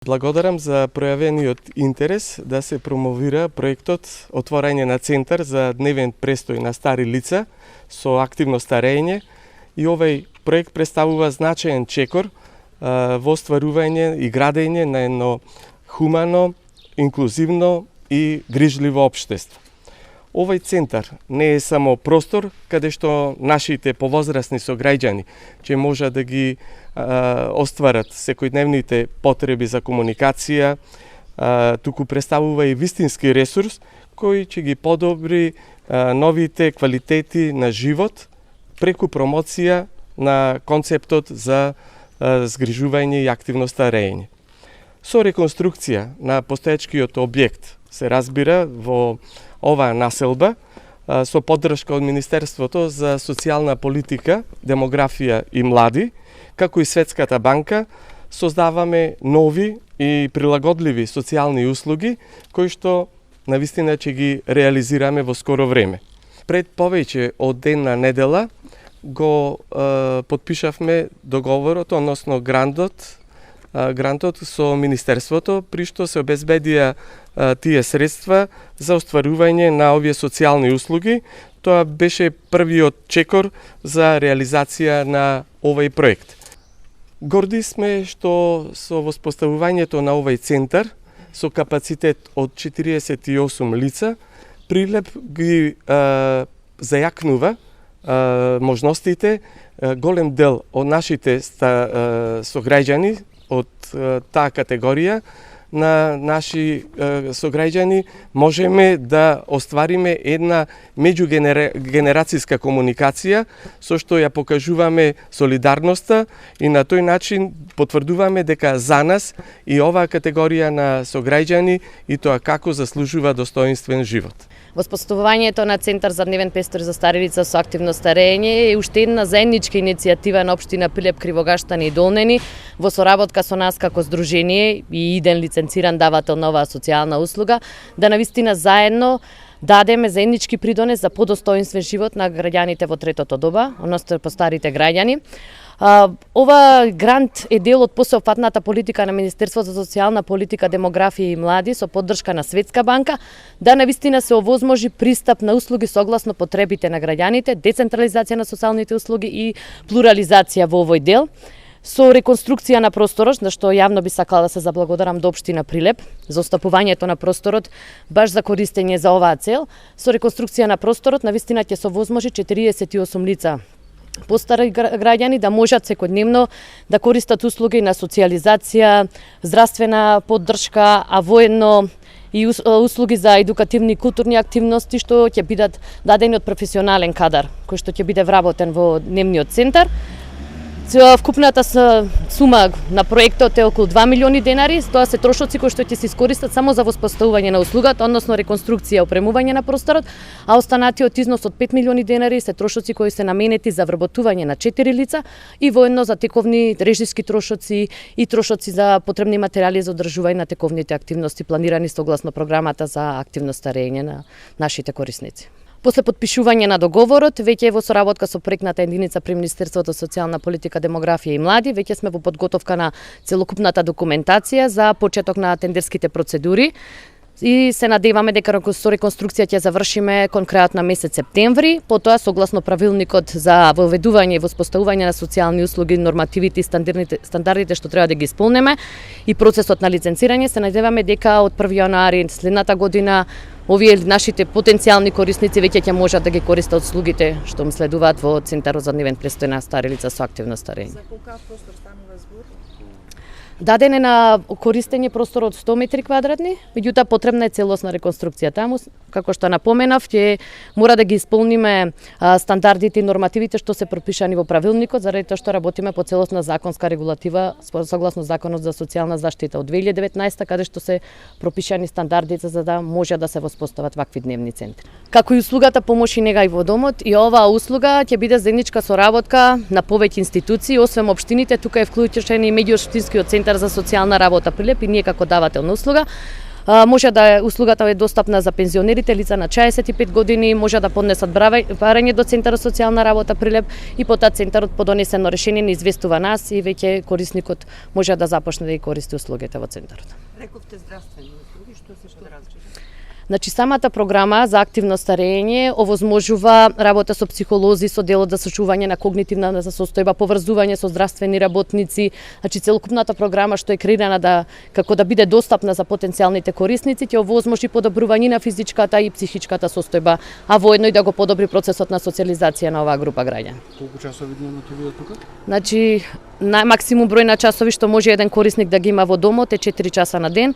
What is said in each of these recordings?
Благодарам за пројавениот интерес да се промовира проектот Отворање на центар за дневен престој на стари лица со активно старење и овој проект представува значаен чекор во остварување и градење на едно хумано, инклузивно и грижливо општество. Овој центар не е само простор каде што нашите повозрасни сограѓани ќе можат да ги остварат секојдневните потреби за комуникација, туку представува и вистински ресурс кој ќе ги подобри новите квалитети на живот преку промоција на концептот за згрижување и активно старење. Со реконструкција на постоечкиот објект се разбира во оваа населба со поддршка од Министерството за социјална политика, демографија и млади, како и Светската банка, создаваме нови и прилагодливи социјални услуги кои што навистина ќе ги реализираме во скоро време. Пред повеќе од една недела го потпишавме договорот, односно грантот со Министерството, при што се обезбедија тие средства за остварување на овие социјални услуги. Тоа беше првиот чекор за реализација на овој проект. Горди сме што со воспоставувањето на овој центар со капацитет од 48 лица, Прилеп ги зајакнува можностите голем дел од нашите сограѓани од таа категорија на наши сограѓани можеме да оствариме една меѓугенерацијска комуникација со што ја покажуваме солидарноста и на тој начин потврдуваме дека за нас и оваа категорија на сограѓани и тоа како заслужува достоинствен живот. Воспоставувањето на Центар за дневен престој за стари лица со активно старење е уште една заедничка иницијатива на општина Прилеп, Кривогаштани и Долнени во соработка со нас како здружение и иден лиценциран давател на оваа социјална услуга, да навистина заедно дадеме заеднички придонес за подостоинствен живот на граѓаните во третото доба, односно по старите граѓани. Ова грант е дел од посеопфатната политика на Министерството за социјална политика, демографија и млади со поддршка на Светска банка, да навистина се овозможи пристап на услуги согласно потребите на граѓаните, децентрализација на социјалните услуги и плурализација во овој дел. Со реконструкција на просторот, на што јавно би сакала да се заблагодарам до општина Прилеп за остапувањето на просторот баш за користење за оваа цел. Со реконструкција на просторот навистина ќе се овозможи 48 лица постари граѓани да можат секојдневно да користат услуги на социјализација, здравствена поддршка, а воедно и услуги за едукативни и културни активности што ќе бидат дадени од професионален кадар, кој што ќе биде вработен во дневниот центар. Вкупната сума на проектот е околу 2 милиони денари, тоа се трошоци кои што ќе се искористат само за воспоставување на услугата, односно реконструкција и опремување на просторот, а останатиот износ од 5 милиони денари се трошоци кои се наменети за вработување на 4 лица и воедно за тековни режиски трошоци и трошоци за потребни материјали за одржување на тековните активности планирани согласно програмата за активно старење на нашите корисници. После подпишување на договорот, веќе во соработка со проектната единица при Министерството за социјална политика, демографија и млади, веќе сме во подготовка на целокупната документација за почеток на тендерските процедури и се надеваме дека со реконструкција ќе завршиме кон крајот на месец септември. Потоа, согласно правилникот за воведување и воспоставување на социјални услуги, нормативите и стандардите што треба да ги исполнеме и процесот на лиценцирање, се надеваме дека од 1 јануари следната година овие нашите потенцијални корисници веќе ќе можат да ги користат услугите што им следуваат во Центарот за дневен престој на стари лица со активно старење. За колку простор станува збор? Даден е на користење простор од 100 метри квадратни, меѓутоа потребна е целосна реконструкција таму. Како што напоменав, ќе мора да ги исполниме стандардите и нормативите што се пропишани во правилникот, заради тоа што работиме по целосна законска регулатива согласно Законот за социјална заштита од 2019, каде што се пропишани стандардите за да може да се воспостават вакви дневни центри. Како и услугата помош и нега и во домот, и оваа услуга ќе биде заедничка соработка на повеќе институции, освен општините, тука е вклучен и меѓуопштинскиот центар за социјална работа Прилеп и ние како давател на услуга. Може да услугата е достапна за пензионерите, лица на 65 години, може да поднесат барање до Центарот социјална работа Прилеп и потоа Центарот по донесено решение не известува нас и веќе корисникот може да започне да ги користи услугите во Центарот. Рековте здравствени услуги, што се различи? Значи, самата програма за активно старење овозможува работа со психолози, со делот за сочување на когнитивна состојба, поврзување со здравствени работници. Значи, целокупната програма што е креирана како да биде достапна за потенцијалните корисници, ќе овозможи подобрување на физичката и психичката состојба, а воедно и да го подобри процесот на социјализација на оваа група граѓани. Колку часови дневно ќе бидат тука? Значи, максимум број на часови што може еден корисник да ги има во домот е 4 часа на ден.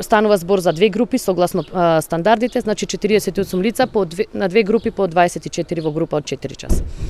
Станува збор за две групи согласно стандардите, значи 48 лица на две групи по 24 во група од 4 часа.